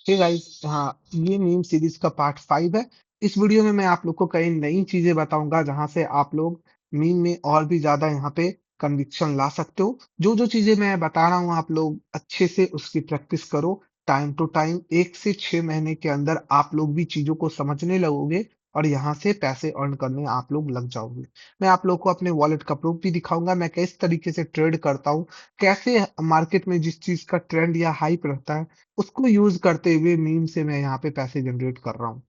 Hey guys, हाँ, ये meme series का पार्ट 5 है। इस वीडियो में मैं आप लोग को कई नई चीजें बताऊंगा जहां से आप लोग मीम में और भी ज्यादा यहाँ पे कन्विक्शन ला सकते हो। जो जो चीजें मैं बता रहा हूँ आप लोग अच्छे से उसकी प्रैक्टिस करो। टाइम टू टाइम 1 से 6 महीने के अंदर आप लोग भी चीजों को समझने लगोगे और यहाँ से पैसे अर्न करने आप लोग लग जाओगे। मैं आप लोग को अपने वॉलेट का प्रूफ भी दिखाऊंगा, मैं किस तरीके से ट्रेड करता हूँ, कैसे मार्केट में जिस चीज का ट्रेंड या हाइप रहता है उसको यूज करते हुए मीम से मैं यहाँ पे पैसे जनरेट कर रहा हूँ।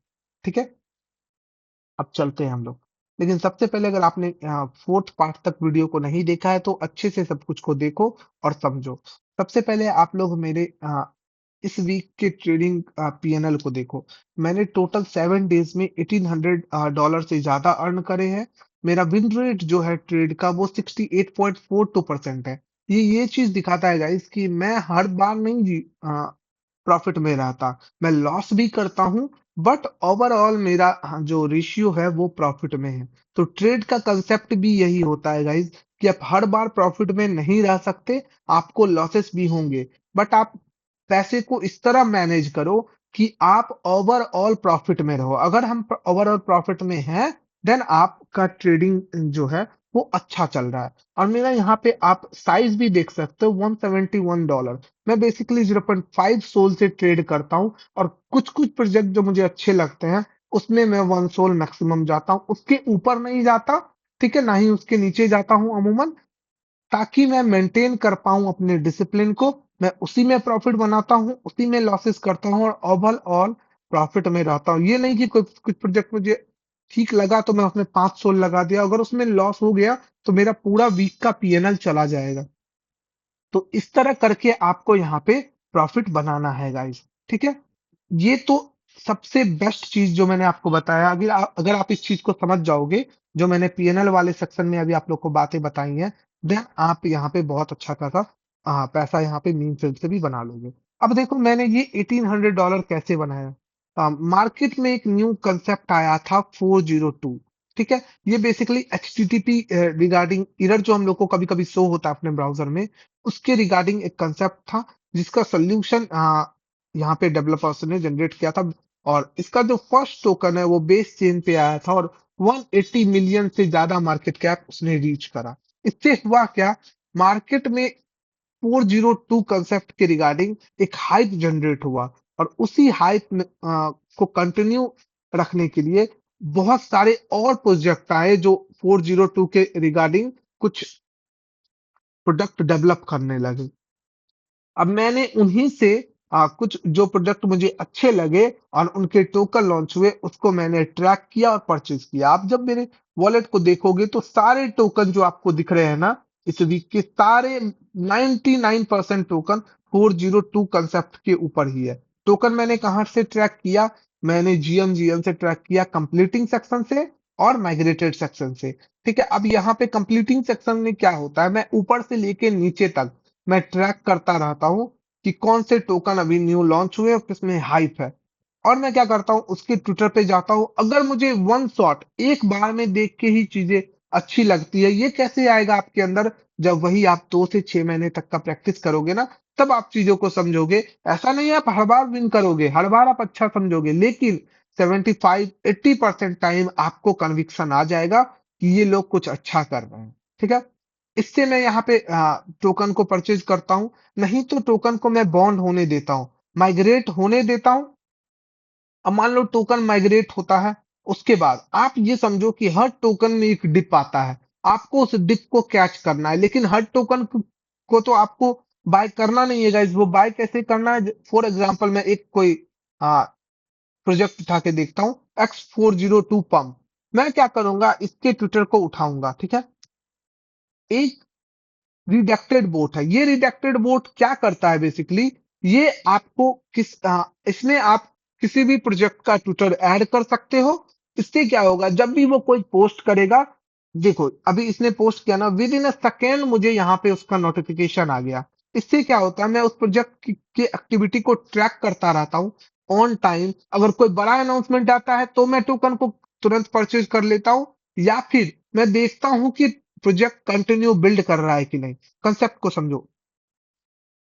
ठीक है, अब चलते हैं हम लोग। लेकिन सबसे पहले अगर आपने फोर्थ पार्ट तक वीडियो को नहीं देखा है तो अच्छे से सब कुछ को देखो और समझो। सबसे पहले आप लोग मेरे इस वीक के ट्रेडिंग पीएनएल को देखो। मैंने टोटल 7 डेज में $1800 से ज्यादा अर्न करे हैं। मेरा विन रेट जो है ट्रेड का वो 68.42% है। ये चीज दिखाता है गाइस कि मैं हर बार नहीं जी प्रॉफिट में रहता, मैं लॉस भी करता हूँ, बट ओवरऑल मेरा जो रेशियो है वो प्रॉफिट में है। तो ट्रेड का कंसेप्ट भी यही होता है गाइस कि आप हर बार प्रॉफिट में नहीं रह सकते, आपको लॉसेस भी होंगे, बट आप पैसे को इस तरह मैनेज करो कि आप ओवरऑल प्रॉफिट में रहो। अगर हम ओवरऑल प्रॉफिट में हैं, देन आपका ट्रेडिंग जो है वो अच्छा चल रहा है। और मेरा यहाँ पे आप साइज भी देख सकते हो, $171। मैं बेसिकली 0.5 सोल से ट्रेड करता हूँ और कुछ कुछ प्रोजेक्ट जो मुझे अच्छे लगते हैं उसमें मैं 1 सोल मैक्सिमम जाता हूँ, उसके ऊपर नहीं जाता। ठीक है, ना ही उसके नीचे जाता हूँ अमूमन, ताकि मैं मेंटेन कर पाऊं अपने डिसिप्लिन को। मैं उसी में प्रॉफिट बनाता हूँ, उसी में लॉसेस करता हूँ और ओवरऑल प्रॉफिट में रहता हूँ। ये नहीं कि कुछ कुछ प्रोजेक्ट मुझे ठीक लगा तो मैं उसमें 5 सोल लगा दिया, अगर उसमें लॉस हो गया तो मेरा पूरा वीक का पीएनएल चला जाएगा। तो इस तरह करके आपको यहाँ पे प्रॉफिट बनाना है गाइस। ठीक है, ये तो सबसे बेस्ट चीज जो मैंने आपको बताया। अगर आप इस चीज को समझ जाओगे, जो मैंने पीएनएल वाले सेक्शन में अभी आप लोग को बातें बताई हैं, देन आप यहाँ पे बहुत अच्छा खासा पैसा यहाँ पे मीम फिल्म से भी बना लोगे। अब देखो मैंने ये $1800 कैसे बनाया। मार्केट में एक न्यू कंसेप्ट आया था 402। ठीक है, ये बेसिकली एचटीटीपी रिगार्डिंग एरर जो हम लोग को कभी कभी शो होता है अपने ब्राउजर में, उसके रिगार्डिंग एक कंसेप्ट था जिसका सोल्यूशन यहाँ पे डेवलपर्स ने जनरेट किया था। और इसका जो फर्स्ट टोकन है वो बेस चेन पे आया था और 180 मिलियन से ज्यादा मार्केट कैप उसने रीच करा। इससे हुआ क्या, मार्केट में 402 कंसेप्ट के रिगार्डिंग एक हाइप जनरेट हुआ और उसी हाइप को कंटिन्यू रखने के लिए बहुत सारे और प्रोजेक्ट आए जो 402 के रिगार्डिंग कुछ प्रोडक्ट डेवलप करने लगे। अब मैंने उन्हीं से कुछ जो प्रोडक्ट मुझे अच्छे लगे और उनके टोकन लॉन्च हुए उसको मैंने ट्रैक किया और परचेज किया। आप जब मेरे वॉलेट को देखोगे तो सारे टोकन जो आपको दिख रहे हैं ना इस वीक के, सारे 99% टोकन 402 कंसेप्ट के ऊपर ही है। टोकन मैंने कहाँ से ट्रैक किया, मैंने जीएम से ट्रैक किया, कंप्लीटिंग सेक्शन से और माइग्रेटेड सेक्शन से। ठीक है, अब यहाँ पे कंप्लीटिंग सेक्शन में क्या होता है, मैं ऊपर से लेके नीचे तक मैं ट्रैक करता रहता हूँ कि कौन से टोकन अभी न्यू लॉन्च हुए और किसमें हाइप है। और मैं क्या करता हूँ, उसके ट्विटर पे जाता हूँ, अगर मुझे वन शॉट एक बार में देख के ही चीजें अच्छी लगती है। ये कैसे आएगा आपके अंदर, जब वही आप 2 से 6 महीने तक का प्रैक्टिस करोगे ना, तब आप चीजों को समझोगे। ऐसा नहीं है आप हर बार विन करोगे, हर बार आप अच्छा समझोगे, लेकिन 75-80% टाइम आपको कन्विक्शन आ जाएगा कि ये लोग कुछ अच्छा कर रहे हैं। ठीक है, इससे मैं यहाँ पे टोकन को परचेज करता हूँ, नहीं तो टोकन को मैं बॉन्ड होने देता हूँ, माइग्रेट होने देता हूँ। अब मान लो टोकन माइग्रेट होता है, उसके बाद आप ये समझो कि हर टोकन में एक डिप आता है, आपको उस डिप को कैच करना है। लेकिन हर टोकन को तो आपको बाय करना नहीं है गाइस। वो बाय कैसे करना है, फॉर एग्जांपल मैं एक कोई प्रोजेक्ट उठा के देखता हूँ, X402 पंप। मैं क्या करूंगा, इसके ट्विटर को उठाऊंगा। ठीक है, एक रिडक्टेड बोट है। ये रिडक्टेड बोट क्या करता है बेसिकली, ये आपको इसमें आप किसी भी प्रोजेक्ट का ट्विटर ऐड कर सकते हो। इससे क्या होगा, जब भी वो कोई पोस्ट करेगा, देखो अभी इसने पोस्ट किया ना, विद इन अ सेकेंड मुझे यहाँ पे उसका नोटिफिकेशन आ गया। इससे क्या होता है, मैं उस प्रोजेक्ट की एक्टिविटी को ट्रैक करता रहता हूँ ऑन टाइम। अगर कोई बड़ा अनाउंसमेंट आता है तो मैं टोकन को तुरंत परचेज कर लेता हूँ, या फिर मैं देखता हूँ कि प्रोजेक्ट कंटिन्यू बिल्ड कर रहा है कि नहीं। कंसेप्ट को समझो,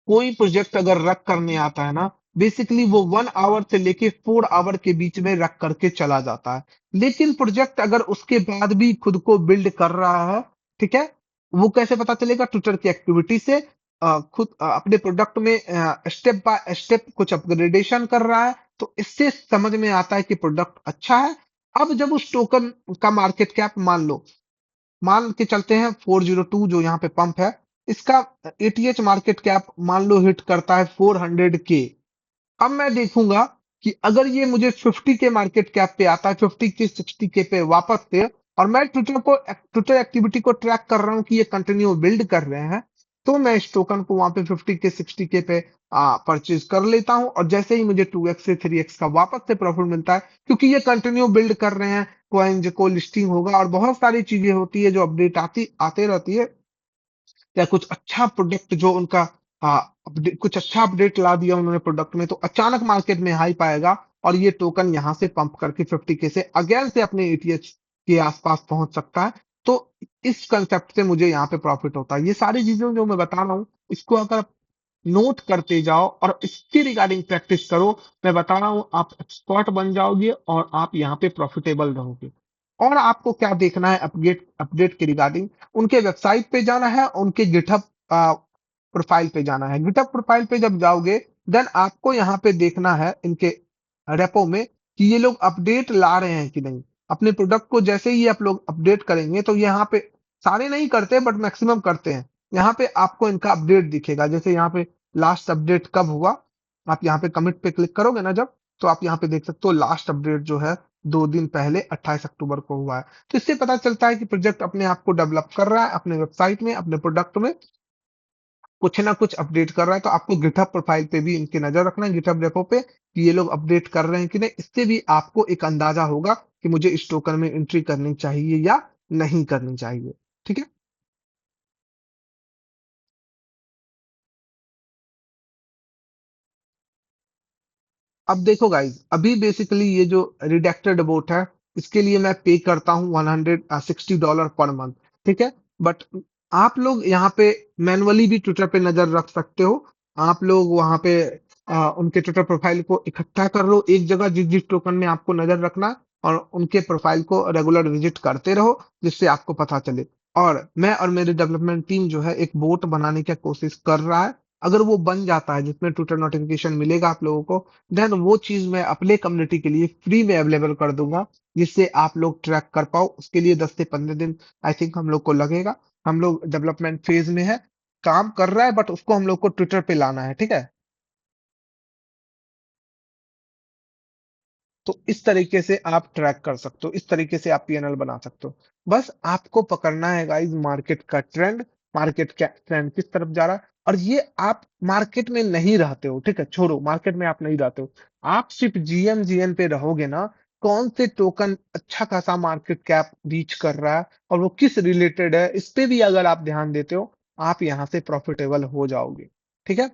कोई प्रोजेक्ट अगर रख करने आता है ना, बेसिकली वो 1 आवर से लेके 4 आवर के बीच में रख करके चला जाता है। लेकिन प्रोजेक्ट अगर उसके बाद भी खुद को बिल्ड कर रहा है, ठीक है? वो कैसे पता चलेगा? ट्विटर की एक्टिविटी से खुद अपने प्रोडक्ट में स्टेप बाय स्टेप कुछ अपग्रेडेशन कर रहा है, तो इससे समझ में आता है कि प्रोडक्ट अच्छा है। अब जब उस टोकन का मार्केट कैप मान के चलते हैं 402 जो यहाँ पे पंप है, इसका एटीएच मार्केट कैप मान लो हिट करता है 400 के। अब मैं देखूंगा कि अगर ये मुझे 50 के मार्केट कैप पे आता है, 50 के 60 के पे वापस से, और मैं ट्विटर एक्टिविटी को ट्रैक कर रहा हूँ कि ये कंटिन्यू बिल्ड कर रहे हैं, तो मैं इस टोकन को वहां पे 50 के 60 के पे परचेज कर लेता हूँ। और जैसे ही मुझे 2x से 3x का वापस से प्रॉफिट मिलता है, क्योंकि ये कंटिन्यू बिल्ड कर रहे हैं, कॉइन को लिस्टिंग होगा और बहुत सारी चीजें होती है जो अपडेट आते रहती है, या कुछ अच्छा प्रोडक्ट जो उनका कुछ अच्छा अपडेट ला दिया उन्होंने प्रोडक्ट में, तो अचानक मार्केट में हाई पाएगा और ये टोकन यहाँ से पंप करके 50 के से अगेन से अपने एटीएच के आसपास पहुंच सकता है। तो इस कंसेप्ट से मुझे यहाँ पे प्रॉफिट होता है। ये सारी चीजें जो मैं बता रहा हूँ, इसको अगर नोट करते जाओ और इसके रिगार्डिंग प्रैक्टिस करो, मैं बता रहा हूँ आप एक्सपर्ट बन जाओगे और आप यहाँ पे प्रॉफिटेबल रहोगे। और आपको क्या देखना है अपडेट अपडेट के रिगार्डिंग, उनके वेबसाइट पे जाना है, उनके गिटहब प्रोफाइल पे जाना है। गिटहब प्रोफाइल पे जब जाओगे, देन आपको यहाँ पे देखना है इनके रेपो में कि ये लोग अपडेट ला रहे हैं कि नहीं। अपने प्रोडक्ट को जैसे ही आप लोग अपडेट करेंगे, तो यहाँ पे सारे नहीं करते बट मैक्सिमम करते हैं। यहाँ पे आपको इनका अपडेट दिखेगा, जैसे यहाँ पे लास्ट अपडेट कब हुआ, आप यहाँ पे कमिट पे क्लिक करोगे ना जब, तो आप यहाँ पे देख सकते हो लास्ट अपडेट जो है 2 दिन पहले 28 अक्टूबर को हुआ है। तो इससे पता चलता है कि प्रोजेक्ट अपने आप को डेवलप कर रहा है, अपने वेबसाइट में, अपने प्रोडक्ट में कुछ ना कुछ अपडेट कर रहा है। तो आपको गिटहब प्रोफाइल पे भी इनकी नजर रखना है, गिटहब रेपो पे, कि ये लोग अपडेट कर रहे हैं कि नहीं। इससे भी आपको एक अंदाजा होगा कि मुझे इस टोकन में एंट्री करनी चाहिए या नहीं करनी चाहिए। ठीक है? अब देखो गाइस, अभी बेसिकली ये जो रिडक्टेड बोट है, इसके लिए मैं पे करता हूँ $160 पर मंथ। ठीक है? बट आप लोग यहाँ पे मैनुअली भी ट्विटर पे नजर रख सकते हो। आप लोग वहां पे उनके ट्विटर प्रोफाइल को इकट्ठा कर लो एक जगह, जिस जिस टोकन में आपको नजर रखना है, और उनके प्रोफाइल को रेगुलर विजिट करते रहो, जिससे आपको पता चले। और मैं और मेरी डेवलपमेंट टीम जो है एक बोट बनाने की कोशिश कर रहा है। अगर वो बन जाता है जिसमें ट्विटर नोटिफिकेशन मिलेगा आप लोगों को, देन वो चीज मैं अपने कम्युनिटी के लिए फ्री में अवेलेबल कर दूंगा, जिससे आप लोग ट्रैक कर पाओ। उसके लिए 10 से 15 दिन आई थिंक हम लोग को लगेगा। हम लोग डेवलपमेंट फेज में है, काम कर रहा है, बट उसको हम लोग को ट्विटर पे लाना है। ठीक है? तो इस तरीके से आप ट्रैक कर सकते हो, इस तरीके से आप पीएनएल बना सकते हो। बस आपको पकड़ना है गाइस मार्केट का ट्रेंड, मार्केट का ट्रेंड किस तरफ जा रहा है। और ये आप मार्केट में नहीं रहते हो, ठीक है? छोड़ो, मार्केट में आप नहीं रहते हो, आप सिर्फ जीएम जीएन पे रहोगे ना। कौन से टोकन अच्छा खासा मार्केट कैप रीच कर रहा है और वो किस रिलेटेड है, इस पे भी अगर आप ध्यान देते हो, आप यहाँ से प्रॉफिटेबल हो जाओगे। ठीक है?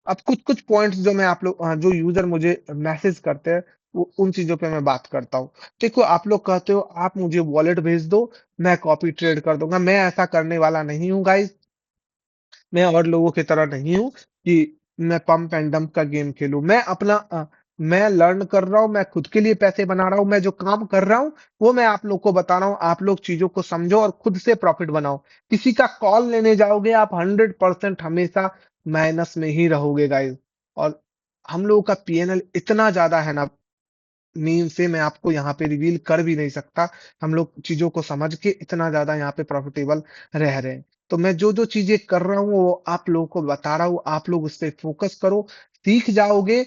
अब कुछ-कुछ पॉइंट्स जो मैं आप लोग जो यूज़र मुझे मैसेज करते हैं, वो उन चीज़ों पे मैं बात करता हूँ। देखो, आप लोग कहते हो आप मुझे वॉलेट भेज दो, मैं कॉपी ट्रेड कर दूँगा। मैं ऐसा करने वाला नहीं हूँ गाइज़। मैं और लोगों की तरह नहीं हूँ कि मैं पंप एंड डंप का गेम खेलूँ। मैं लर्न कर रहा हूँ, मैं खुद के लिए पैसे बना रहा हूँ, मैं जो काम कर रहा हूँ, वो मैं आप लोग को बता रहा हूँ। आप लोग चीज़ों को समझो और खुद से प्रॉफ़िट बनाओ। किसी का कॉल लेने जाओगे, आप 100% हमेशा माइनस में ही रहोगे गाइज़। और हम लोगों का पीएनएल इतना ज़्यादा है ना, मीम से मैं आपको यहाँ पे रिवील कर भी नहीं सकता। हम लोग चीज़ों को समझ के इतना ज़्यादा यहाँ पे प्रॉफ़िटेबल रह रहे हैं। तो मैं जो-जो चीज़ें कर रहा हूँ, वो आप लोगों को बता रहा हूँ। आप लोग उस पे फ़ोकस करो, सीख जाओगे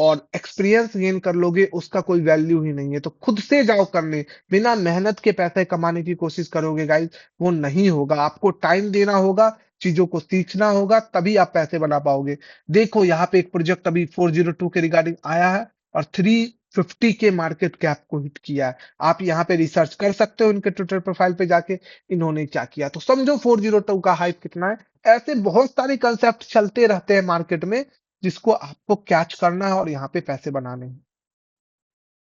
और एक्सपीरियंस गेन कर लोगे, उसका कोई वैल्यू ही नहीं है। तो खुद से जाओ करने, बिना मेहनत के पैसे कमाने की कोशिश करोगे गाइस, वो नहीं होगा। आपको टाइम देना होगा, चीज़ों को सीखना होगा, तभी आप पैसे बना पाओगे। देखो, यहाँ पे एक प्रोजेक्ट अभी 402 के रिगार्डिंग आया है और 350 के मार्केट कैप को हिट किया है। आप यहाँ पे रिसर्च कर सकते हो इनके ट्विटर प्रोफाइल पे जाके, इन्होंने क्या किया। तो समझो 402 का हाइप कितना है। ऐसे बहुत सारे कांसेप्ट चलते रहते हैं मार्केट में, जिसको आपको कैच करना है और यहाँ पे पैसे बनाने हैं।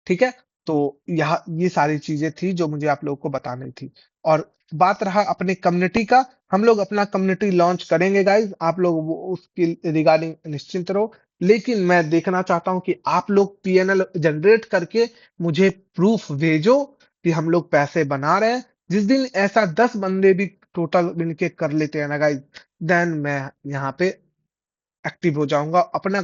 ठीक है? तो यहाँ ये सारी चीज़ें थी जो मुझे आप लोगों को बतानी थी। और बात रहा अपने कम्युनिटी का, हम लोग अपना कम्युनिटी लॉन्च करेंगे गाइज़, आप लोग वो उसके रिगार्डिंग निश्चिंत रहो। लेकिन मैं देखना चाहता हूँ कि आप लोग पीएनएल जनरेट करके मुझे प्रूफ भेजो कि हम लोग पैसे बना रहे हैं। जिस दिन ऐसा 10 बंदे भी टोटल मिलके कर लेते हैं ना गाइस, देन मैं यहाँ पे एक्टिव हो जाऊँगा। अपना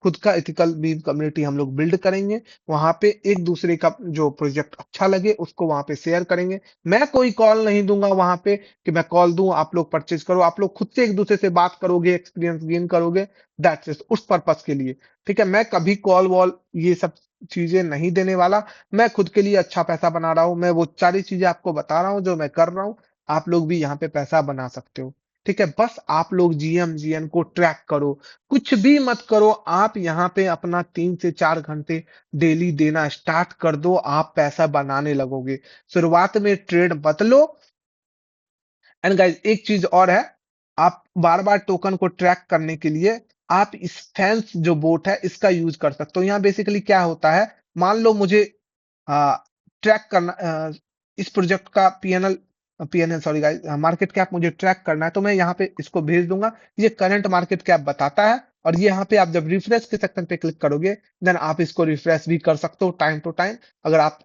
खुद का एथिकल बीम कम्युनिटी हम लोग बिल्ड करेंगे। वहाँ पे एक-दूसरे का जो प्रोजेक्ट अच्छा लगे उसको वहाँ पे शेयर करेंगे। मैं कोई कॉल नहीं दूँगा वहाँ पे कि मैं कॉल दूँ, आप लोग परचेज़ करो। आप लोग खुद से एक-दूसरे से बात करोगे, एक्सपीरियंस गेन करोगे, दैट्स इट उस पर्पज़ के लिए, ठीक है? मैं कभी कॉल-वॉल ये सब चीज़ें नहीं देने वाला। मैं खुद के लिए अच्छा पैसा बना रहा हूँ। मैं वो सारी चीज़ें आपको बता रहा हूँ जो मैं कर रहा हूँ। आप लोग भी यहाँ पे पैसा बना सकते हो, ठीक है? बस आप लोग जीएम, जीएन को ट्रैक करो। कुछ भी मत करो, आप यहाँ पे अपना 3 से 4 घंटे डेली देना स्टार्ट कर दो, आप पैसा बनाने लगोगे। शुरुआत में ट्रेड मत लो। एंड गाइस एक चीज़ और है, आप बार-बार टोकन को ट्रैक करने के लिए आप इस फैंस जो बोट है, इसका यूज़ कर सकते हो। यहाँ बेसिकली क्या होता है, मान लो मुझे अ, ट्रैक करना इस प्रोजेक्ट का PNL sorry guys market cap मुझे ट्रैक करना है, तो मैं यहाँ पे इसको भेज दूँगा। ये करंट मार्केट कैप बताता है और ये यहाँ पे आप जब रिफ्रेश के सेक्शन पे क्लिक करोगे, देन आप इसको रिफ्रेश भी कर सकते हो टाइम टू टाइम। अगर आप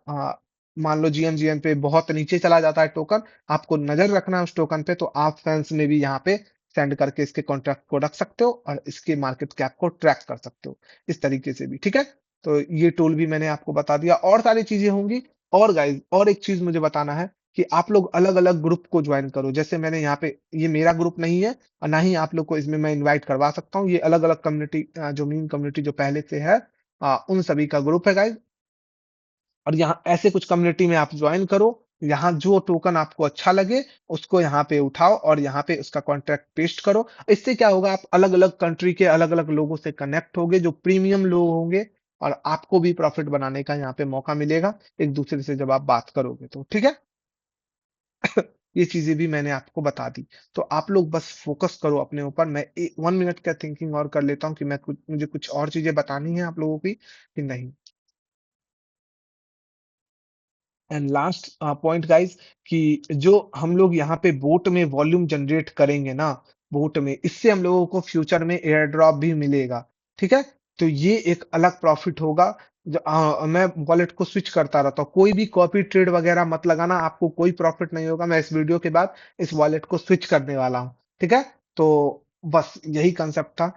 मान लो जीएम पे बहुत नीचे चला जाता है टोकन, आपको नज़र रखना है उस टोकन पे, तो आप फैंस में भी यहाँ पे सेंड करके इसके कॉन्ट्रैक्ट को रख सकते हो और इसके मार्केट कैप को ट्रैक कर सकते हो, इस तरीके से भी, ठीक है? तो ये टूल भी मैंने आपको बता दिया और सारी चीज़ें होंगी और गाइज़ और एक चीज़ मुझे बताना है कि आप लोग अलग-अलग ग्रुप को जॉइन करो। जैसे मैंने यहाँ पे ये मेरा ग्रुप नहीं है और ना ही आप लोग को इसमें मैं इनवाइट करवा सकता हूँ। ये अलग-अलग कम्युनिटी जो मीम कम्युनिटी जो पहले से है उन सभी का ग्रुप है गाइज़। और यहाँ ऐसे कुछ कम्युनिटी में आप जॉइन करो, यहाँ जो टोकन आपको अच्छा लगे, उसको यहाँ पे उठाओ और यहाँ पे उसका कॉन्ट्रैक्ट पेस्ट करो। इससे क्या होगा आप अलग-अलग कंट्री के अलग-अलग लोगों से कनेक्ट होगे, जो प्रीमियम लोग होंगे और आपको भी प्रॉफिट बनाने का यहाँ पे मौका मिलेगा, एक-दूसरे से जब आप बात करोगे तो, ठीक है? ये चीज़ें भी मैंने आपको बता दी। तो आप लोग बस फ़ोकस करो अपने ऊपर। मैं 1 मिनट का थिंकिंग और कर लेता हूँ कि मैं कुछ मुझे कुछ और चीज़ें बतानी है आप लोगों की कि नहीं? एंड लास्ट पॉइंट गाइस कि जो हम लोग यहाँ पे बोट में वॉल्यूम जनरेट करेंगे ना बोट में इससे हम लोगों को फ्यूचर में एयर ड्रॉप भी मिलेगा ठीक है तो ये एक अलग प्रॉफिट होगा मैं वॉलेट को स्विच करता रहता हूँ कोई भी कॉपी ट्रेड वगैरह मत लगाना आपको कोई प्रॉफिट नहीं होगा मैं इस वीडियो के बाद इस वॉलेट को स्विच करने वाला हूँ ठीक है तो बस यही कंसेप्ट था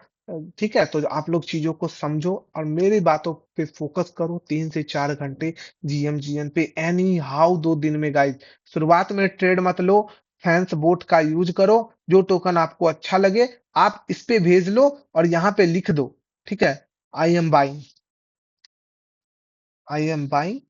ठीक है तो आप लोग चीजों को समझो और मेरी बातों पे फोकस करो 3 से 4 घंटे जीएम पे एनी हाउ 2 दिन में गाइस शुरुआत में ट्रेड मत लो फैंस बोट का यूज करो जो टोकन आपको अच्छा लगे आप इस पे भेज लो और यहाँ पे लिख दो ठीक है I am buying I am buying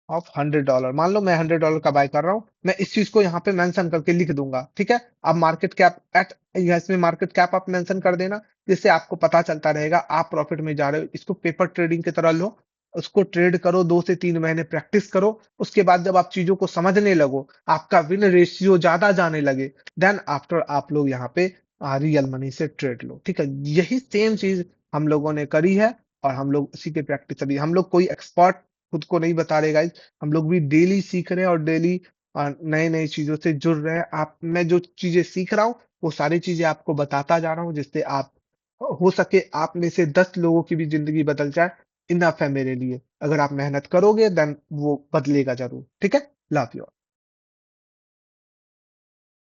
of $100 मान लो मैं $100 का बाय कर रहा हूँ मैं इस चीज को यहाँ पे मेंशन करके लिख दूंगा ठीक है अब मार्केट कैप एट इसमें मार्केट कैप आप मेंशन कर देना जिससे आपको पता चलता रहेगा आप प्रॉफिट में जा रहे हो इसको पेपर ट्रेडिंग की तरह लो उसको ट्रेड करो 2 से 3 महीने प्रैक्टिस करो उसके बाद जब आप चीजों को समझने लगो आपका विन रेशियो ज्यादा जाने लगे देन आफ्टर आप लोग यहाँ पे रियल मनी से ट्रेड लो ठीक है यही सेम चीज हम लोगों ने करी है और हम लोग उसी के प्रैक्टिस अभी हम लोग कोई एक्सपर्ट खुद को नहीं बता रहे गाइस हम लोग भी डेली सीख रहे हैं और डेली नए-नए चीज़ों से जुड़ रहे हैं। आप मैं जो चीज़ें सीख रहा हूँ, वो सारी चीज़ें आपको बताता जा रहा हूँ, जिससे आप हो सके आप में से 10 लोगों की भी ज़िंदगी बदल जाए, इनफ है मेरे लिए। अगर आप मेहनत करोगे देन वो बदलेगा ज़रूर। ठीक है? Love you all.